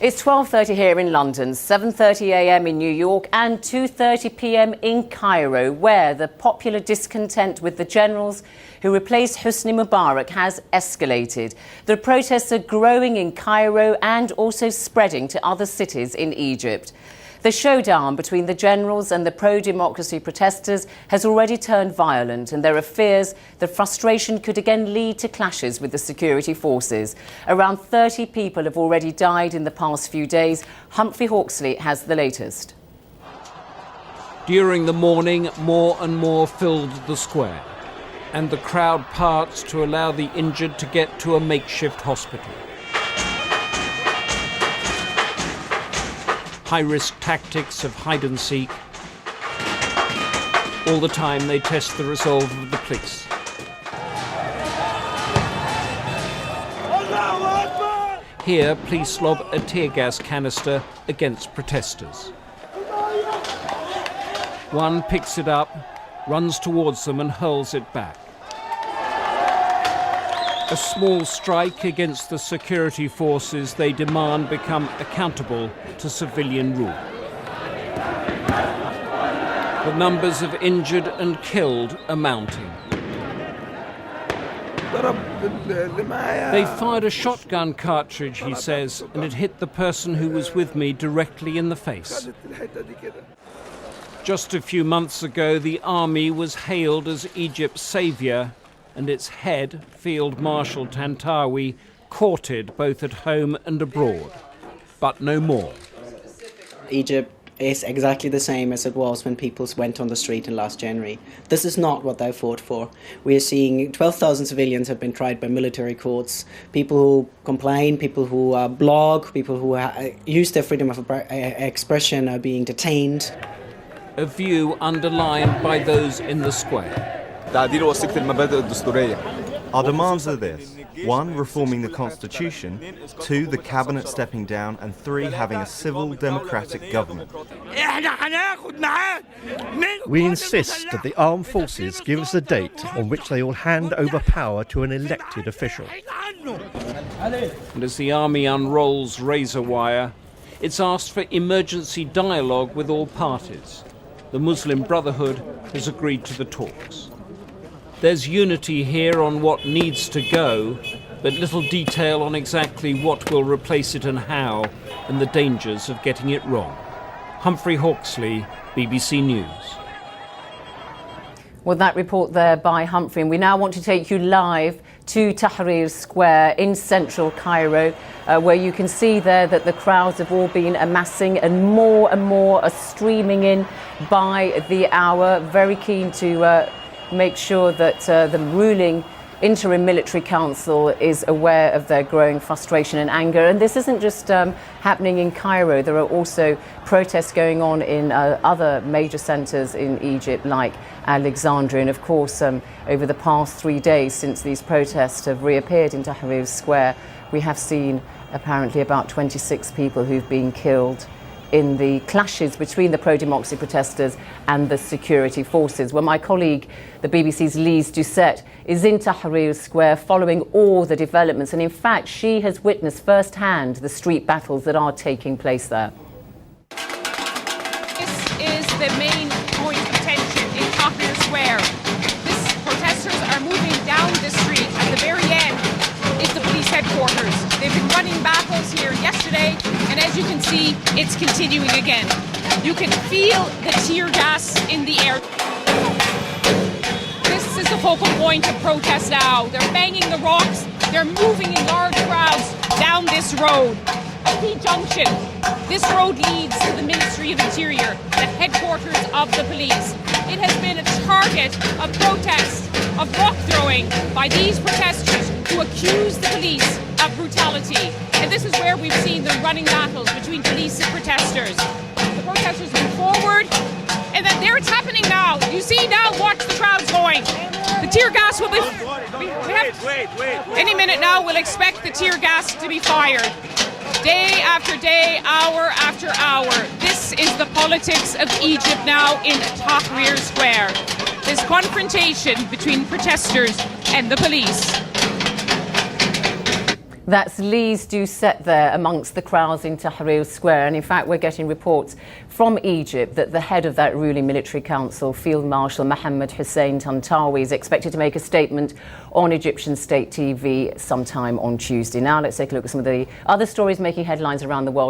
It's 12:30 here in London, 7:30 a.m. in New York and 2:30 p.m. in Cairo, where the popular discontent with the generals who replaced Hosni Mubarak has escalated. The protests are growing in Cairo and also spreading to other cities in Egypt. The showdown between the generals and the pro-democracy protesters has already turned violent, and there are fears that frustration could again lead to clashes with the security forces. Around 30 people have already died in the past few days. Humphrey Hawksley has the latest. During the morning, more and more filled the square, and the crowd parts to allow the injured to get to a makeshift hospital. High-risk tactics of hide-and-seek. All the time they test the resolve of the police. Here, police lob a tear gas canister against protesters. One picks it up, runs towards them and hurls it back. A small strike against the security forces they demand become accountable to civilian rule. The numbers of injured and killed are mounting. They fired a shotgun cartridge, he says, and it hit the person who was with me directly in the face. Just a few months ago, the army was hailed as Egypt's saviour, and its head, Field Marshal Tantawi, courted both at home and abroad. But no more. Egypt is exactly the same as it was when people went on the street in last January. This is not what they fought for. We are seeing 12,000 civilians have been tried by military courts. People who complain, people who blog, people who use their freedom of expression are being detained. A view underlined by those in the square. Our demands are this: 1, reforming the constitution; 2, the cabinet stepping down; and 3, having a civil democratic government. We insist that the armed forces give us a date on which they will hand over power to an elected official. And as the army unrolls razor wire, it's asked for emergency dialogue with all parties. The Muslim Brotherhood has agreed to the talks. There's unity here on what needs to go, but little detail on exactly what will replace it and how, and the dangers of getting it wrong. Humphrey Hawksley, BBC News. Well, that report there by Humphrey, and we now want to take you live to Tahrir Square in central Cairo, where you can see there that the crowds have all been amassing and more are streaming in by the hour, very keen to make sure that the ruling interim military council is aware of their growing frustration and anger. And this isn't just happening in Cairo. There are also protests going on in other major centres in Egypt, like Alexandria. And of course, over the past 3 days since these protests have reappeared in Tahrir Square, we have seen apparently about 26 people who've been killed in the clashes between the pro-democracy protesters and the security forces. Well, my colleague, the BBC's Lise Doucette, is in Tahrir Square following all the developments, and in fact she has witnessed firsthand the street battles that are taking place there. This is the main point of tension in Tahrir Square. Protesters are moving down the street. At the very end is the police headquarters. They've been running battles here yesterday, and as you can see, it's continuing again. You can feel the tear gas in the air. This is the focal point of protest now. They're banging the rocks. They're moving in large crowds down this road. A key junction. This road leads to the Ministry of Interior, the headquarters of the police. It has been a target of protest, of rock throwing by these protesters who accuse the police of brutality. And this is where we've seen the running battles between police and protesters. The protesters move forward, and then there it's happening now. You see now, watch the crowds going. The tear gas will be... Any minute now, we'll expect the tear gas to be fired. Day after day, hour after hour. This is the politics of Egypt now in Tahrir Square. This confrontation between protesters and the police. That's Lee's do set there amongst the crowds in Tahrir Square. And in fact, we're getting reports from Egypt that the head of that ruling military council, Field Marshal Marshal Hussein Tantawi, is expected to make a statement on Egyptian state TV sometime on Tuesday. Now let's take a look at some of the other stories making headlines around the world.